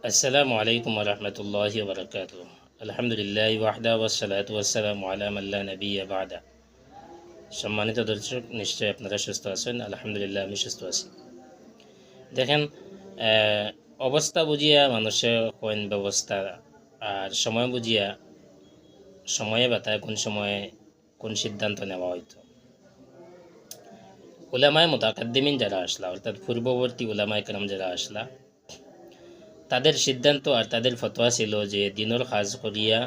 আসসালামু আলাইকুম রহমতুল্লাহি ওবরাকাতু। আলহামদুলিল্লাহ ওয়াহদা ওয়াসসালাতু ওয়াসসালামু আলা মান লা নাবিয়্যা বা'দা। সম্মানিত দর্শক, নিশ্চয়ই আপনারা সুস্থ আছেন। আলহামদুলিল্লাহ, আমি সুস্থ আছি। দেখেন, অবস্থা বুঝিয়া মানুষের কোন ব্যবস্থা, আর সময় বুঝিয়া সময়ে বাতায় কোন সময়ে কোন সিদ্ধান্ত নেওয়া হইতো। উলামায়ে মুতাকাদ্দিমিন যারা আসলা, অর্থাৎ পূর্ববর্তী উলামায়ে কেরাম যারা আসলা, তাদের সিদ্ধান্ত আর তাদের ফতোয়া ছিল যে দিনের কাজ করিয়া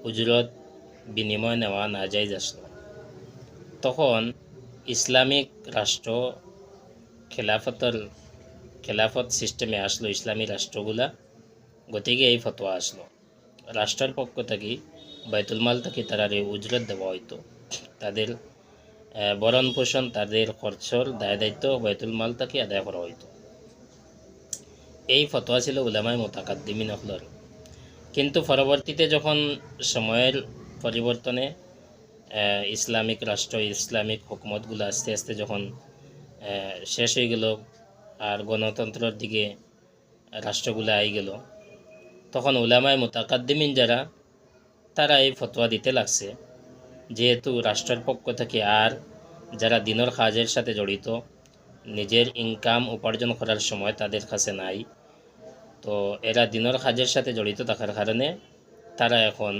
উজরত বিনিময় নেওয়া নাজাইজ আসলো। তখন ইসলামিক রাষ্ট্র খেলাফত সিস্টেমে আসলো, ইসলামী রাষ্ট্রগুলা। গতিকে এই ফতোয়া আসলো রাষ্ট্রের পক্ষ থেকে, বাইতুল মাল থেকে তারারে উজরত দেওয়া হইতো। তাদের বরণ পোষণ, তাদের খরচর দায় দায়িত্ব বাইতুল মাল থেকে আদায় করা হইতো। এই ফতোয়া ছিল উলামায়ে মুতাকাদ্দিমিন হলর। কিন্তু পরবর্তীতে যখন সময়ের পরিবর্তনে ইসলামিক রাষ্ট্র, ইসলামিক হুকুমতগুলো আস্তে আস্তে যখন শেষ হয়ে গেল আর গণতন্ত্রের দিকে রাষ্ট্রগুলো আই গেল, তখন উলামায়ে মুতাকাদ্দিমিন যারা, তারা এই ফতোয়া দিতে লাগছে যেহেতু রাষ্ট্রের পক্ষ থেকে আর যারা দিনের কাজের সাথে জড়িত, নিজের ইনকাম উপার্জন করার সময় তাদের কাছে নাই, তো এরা দিনের কাজের সাথে জড়িত থাকার কারণে তারা এখন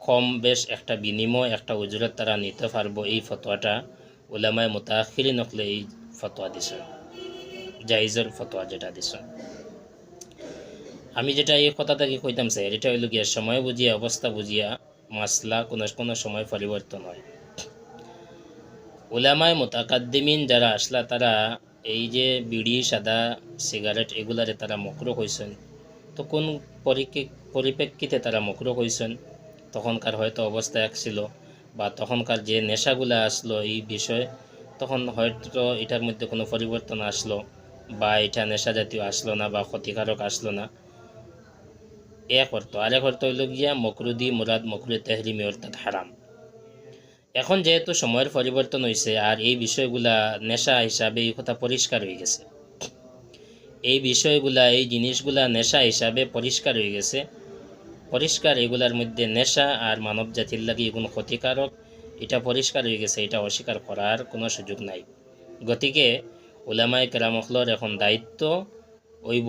কম বেশ একটা বিনিময়, একটা উজরত তারা নিতে পারবো। এই ফতোয়াটা উলামায়ে মুতাআখিরিন নকলে এই ফতোয়া দিছেন, জায়েজের ফতোয়া যেটা দিছেন। আমি যেটা এই কথা থেকে কইতাম স্যার, এটা হইল গিয়া সময় বুঝিয়া, অবস্থা বুঝিয়া মাসলা কোনো সময় পরিবর্তন হয়। উলামায়ে মুতাকাদ্দিমিন যারা আসলা, তারা এই যে বিড়ি, সাদা সিগারেট, এগুলারে তারা মকরুহ হইছেন। তো কোন পরিপ্রেক্ষিতে তারা মকরুহ হইছেন? তখনকার হয়তো অবস্থা এক ছিল, বা তখনকার যে নেশাগুলা আসলো এই বিষয়ে, তখন হয়তো এটার মধ্যে কোনো পরিবর্তন আসলো, বা এটা নেশা জাতীয় আসলো না, বা ক্ষতিকারক আসলো না। এক অর্থ। আরেক অর্থ হইল গিয়া মকরুদি মুরাদ মকরু তেহরিমি, অর্থাৎ হারাম। এখন যেহেতু সময়ের পরিবর্তন হয়েছে আর এই বিষয়গুলা নেশা হিসাবে এই কথা পরিষ্কার হয়ে গেছে, এই বিষয়গুলা, এই জিনিসগুলা নেশা হিসাবে পরিষ্কার হয়ে গেছে। পরিষ্কার এগুলার মধ্যে নেশা আর মানব জাতির লাগি কোনো ক্ষতিকারক, এটা পরিষ্কার হয়ে গেছে, এটা অস্বীকার করার কোনো সুযোগ নাই। গতিকে উলামায়ে কেরামখলর এখন দায়িত্ব হইব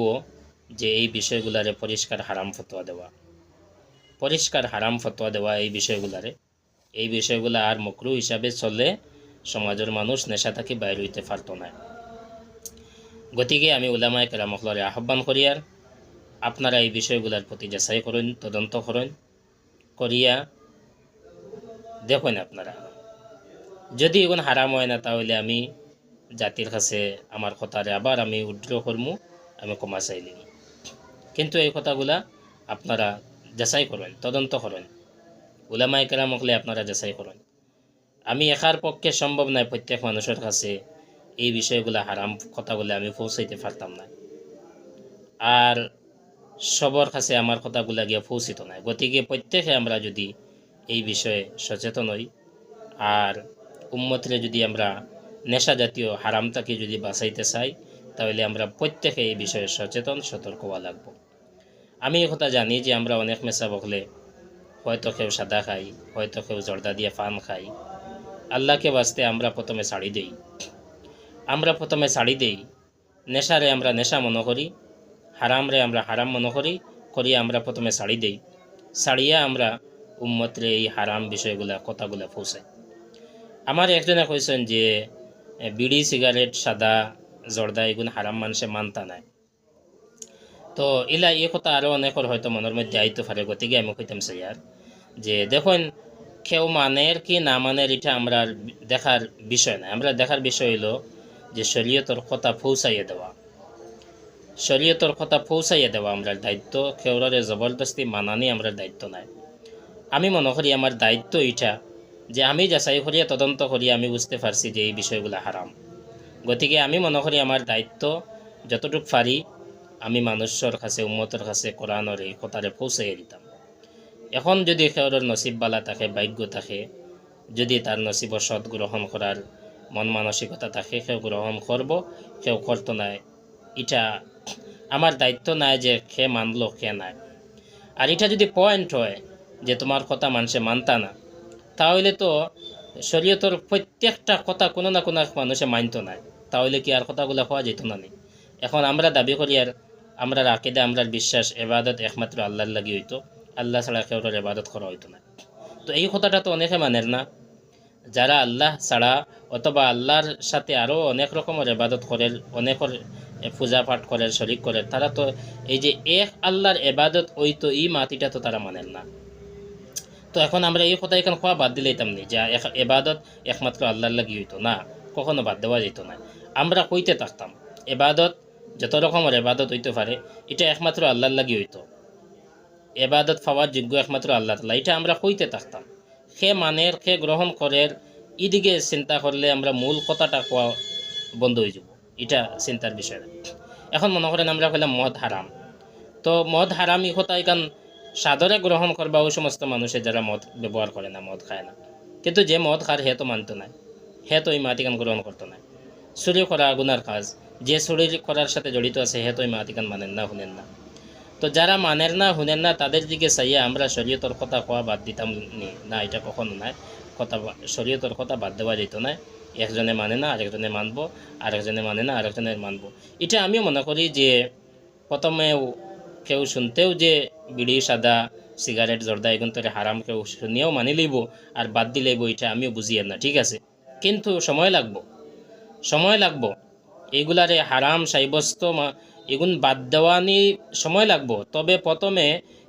যে এই বিষয়গুলারে পরিষ্কার হারাম ফতোয়া দেওয়া, পরিষ্কার হারাম ফতোয়া দেওয়া এই বিষয়গুলারে। এই বিষয়গুলা আর মকরু হিসাবে চলে, সমাজের মানুষ নেশা থাকি বাইর হইতে পারত না। গতিকে আমি উলামায়ে কেরামখলরে আহ্বান করি, আর আপনারা এই বিষয়গুলোর প্রতি যাচাই করুন, তদন্ত করুন, করিয়া দেখুন আপনারা যদি এখন হারাম হয় না, তাহলে আমি জাতির কাছে আমার কথারে আবার আমি উড্র করমু, আমি ক্ষমা চাইলিম। কিন্তু এই কথাগুলা আপনারা যাচাই করুন, তদন্ত করুন, উলামায়ে কেরাম হলে আপনারা যাচাই করুন। আমি একার পক্ষে সম্ভব নয় প্রত্যেক মানুষের কাছে এই বিষয়গুলা, হারাম কথাগুলো আমি পৌঁছাইতে পারতাম না, আর সবার কাছে আমার কথাগুলা গিয়ে পৌঁছিত না। গতিকে প্রত্যেকে আমরা যদি এই বিষয়ে সচেতন হই, আর উম্মতরে যদি আমরা নেশা জাতীয় হারামটাকে যদি বাঁচাইতে চাই, তাহলে আমরা প্রত্যেকে এই বিষয়ে সচেতন, সতর্ক হওয়া লাগবো। আমি এই কথা জানি যে আমরা অনেক মেশা বকলে হয়তো কেউ সাদা খাই, হয়তো কেউ জর্দা দিয়ে পান খাই। আল্লাহকে বাঁচতে আমরা প্রথমে ছাড়ি দেই, নেশারে আমরা নেশা মনে করি, হারামরে আমরা হারাম মনে করি আমরা প্রথমে ছাড়ি দেই। ছাড়িয়া আমরা উম্মতরে এই হারাম বিষয়গুলা, কথাগুলা পৌঁছাই। আমার একজনে কইছেন যে বিড়ি, সিগারেট, সাদা, জর্দা এগুলো হারাম মানুষে মানতা নাই। তো এই কথা আরও অনেকের হয়তো মনের মধ্যে আইতে পারে। গতিকে আমি কইতাম স্যার যে দেখুন, কেউ মানের কি না মানের এটা আমরা দেখার বিষয় না। আমরা দেখার বিষয় হলো যে শরীয়তের কথা পৌঁছাইয়ে দেওয়া, আমরা দায়িত্ব। কেউরে জবরদস্তি মানানি আমরা দায়িত্ব নাই। আমি মনে করি আমার দায়িত্ব এটা যে আমি যাচাই করিয়া তদন্ত করিয়া আমি বুঝতে পারছি যে এই বিষয়গুলো হারাম। গতিকে আমি মনে করি আমার দায়িত্ব যতটুকু পারি আমি মানুষের কাছে, উম্মতের কাছে কোরআনের এই কথারে পৌঁছাইয়ে দিতাম। এখন যদি কেউর নসিব বালা থাকে, ভাগ্য থাকে, যদি তার নসিব সৎ গ্রহণ করার মন মানসিকতা থাকে, কেউ গ্রহণ করব, কেউ করতো না। এটা আমার দায়িত্ব নাই যে খে মানলো খে নাই। আর এটা যদি পয়েন্ট হয় যে তোমার কথা মানুষে মানতা না, তাহলে তো শরীয়তর প্রত্যেকটা কথা কোনো না কোনো মানুষে মানত নাই, তাহলে কি আর কথাগুলো হওয়া যেত না নি? এখন আমরা দাবি করি আর আমরা আকিদা আমরার বিশ্বাস এবাদত একমাত্র আল্লাহর লাগি হইতো, আল্লাহ ছাড়া কেউ এবাদত করা হইতো না। তো এই কথাটা তো অনেকে মানের না। যারা আল্লাহ ছাড়া অথবা আল্লাহর সাথে আরও অনেক রকমের এবাদত করে, অনেকের পূজা পাঠ করে, শরিক করে, তারা তো এই যে এক আল্লাহর এবাদত হইতো এই মাতিটা তো তারা মানেন না। তো এখন আমরা এই কথা এখানে খাওয়া বাদ দিলে নি যে এবাদত একমাত্র আল্লাহর লাগি হইতো না, কখনো বাদ দেওয়া যেত না। আমরা কইতে থাকতাম এবাদত যত রকমের এবাদত হইতে পারে এটা একমাত্র আল্লাহর লাগি হইতো, এবাদত পাওয়ার যোগ্য একমাত্র আল্লাহ তাআলা, এটা আমরা কইতে থাকতাম। সে মানের সে গ্রহণ করের এদিকে চিন্তা করলে আমরা মূল কথাটা কোয়া বন্ধ হয়ে যাব, এটা চিন্তার বিষয়। এখন মনে করেন আমরা কইলাম মদ হারাম, তো মদ হারাম এই কথা এখান সাদরে গ্রহণ করবা ওই সমস্ত মানুষের যারা মদ ব্যবহার করে না, মদ খায় না, কিন্তু যে মদ খার হে তো মানত নাই, হে তো এই মাতিকান গ্রহণ করতো না। চুরি করা গুনার কাজ, যে চুরি করার সাথে জড়িত আছে হে তো এই মাতিকান মানেন না, শুনেন না। তো যারা মানের না শুনেন না তাদের দিকে চাইয়া আমরা শরীয়তর কথা কোয়া বাদ দিতাম না, এটা কখনো নাই। কথা শরীয়তর কথা বাদ দেওয়া যেত না। একজনে মানে না আরেকজনে মানবো, আরেকজনে মানে না আরেকজনে মানবো। এটা আমিও মনে করি যে প্রথমেও কেউ শুনতেও যে বিড়ি সাদা সিগারেট জর্দা এগুন তোরে হারাম কেউ শুনিয়েও মানি লইব আর বাদ দিলেইব, এটা আমিও বুঝিয়ে না, ঠিক আছে। কিন্তু সময় লাগবো এগুলারে হারাম সাব্যস্ত এগুন বাদ দেওয়ানি সময় লাগবো। তবে প্রথমে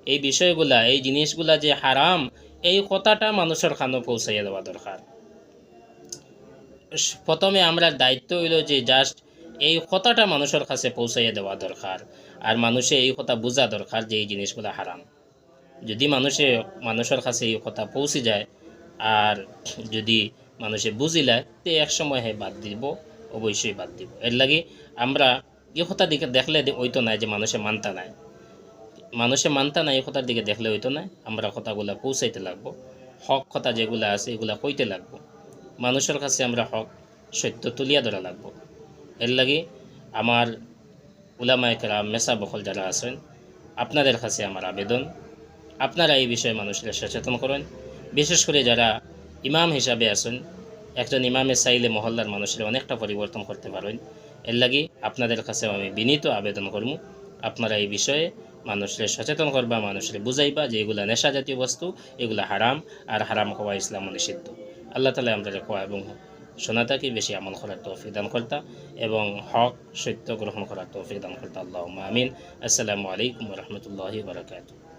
এই বিষয়গুলা এই জিনিসগুলা যে হারাম এই কথাটা মানুষের কানে পৌঁছাইয়া দেওয়া দরকার। প্রথমে আমরা দায়িত্ব হইল যে জাস্ট এই কথাটা মানুষের কাছে পৌঁছাইয়া দেওয়া দরকার, আর মানুষে এই কথা বোঝা দরকার যে এই জিনিসগুলা হারাম। যদি মানুষের কাছে এই কথা পৌঁছে যায় আর যদি মানুষে বুঝিলায় তো এক সময় হে বাদ দিব, অবশ্যই বাদ দিব। এর লাগে আমরা এই কথা দিকে দেখলে হইতো না যে মানুষে মানতা নাই, এই কথার দিকে দেখলে হইতো না। আমরা কথাগুলা পৌঁছাইতে লাগবো, হক কথা যেগুলা আছে এগুলা কইতে লাগবো, মানুষের কাছে আমরা হক সত্য তুলিয়া ধরা লাগবো। এর লাগে আমার উলামায়ে কেরাম মেসা বখল যারা আছেন আপনাদের কাছে আমার আবেদন, আপনারা এই বিষয়ে মানুষের সচেতন করেন। বিশেষ করে যারা ইমাম হিসাবে আছেন, একজন ইমামে চাইলে মহল্লার মানুষের অনেকটা পরিবর্তন করতে পারেন। এর লাগি আপনাদের কাছে আমি বিনীত আবেদন করব, আপনারা এই বিষয়ে মানুষের সচেতন করবা, মানুষের বুঝাইবা যে এগুলা নেশা জাতীয় বস্তু, এগুলা হারাম, আর হারাম খাওয়া ইসলাম নিষিদ্ধ। আল্লাহ তাআলা আমরা কোয়া এবং শোনাতাকে বেশি আমল করার তৌফিক দান করতা এবং হক সত্য গ্রহণ করার তৌফিক দান করতা। আল্লাহুম্মা আমিন। আসসালামু আলাইকুম ওয়া রাহমাতুল্লাহি ওয়া বারাকাতুহু।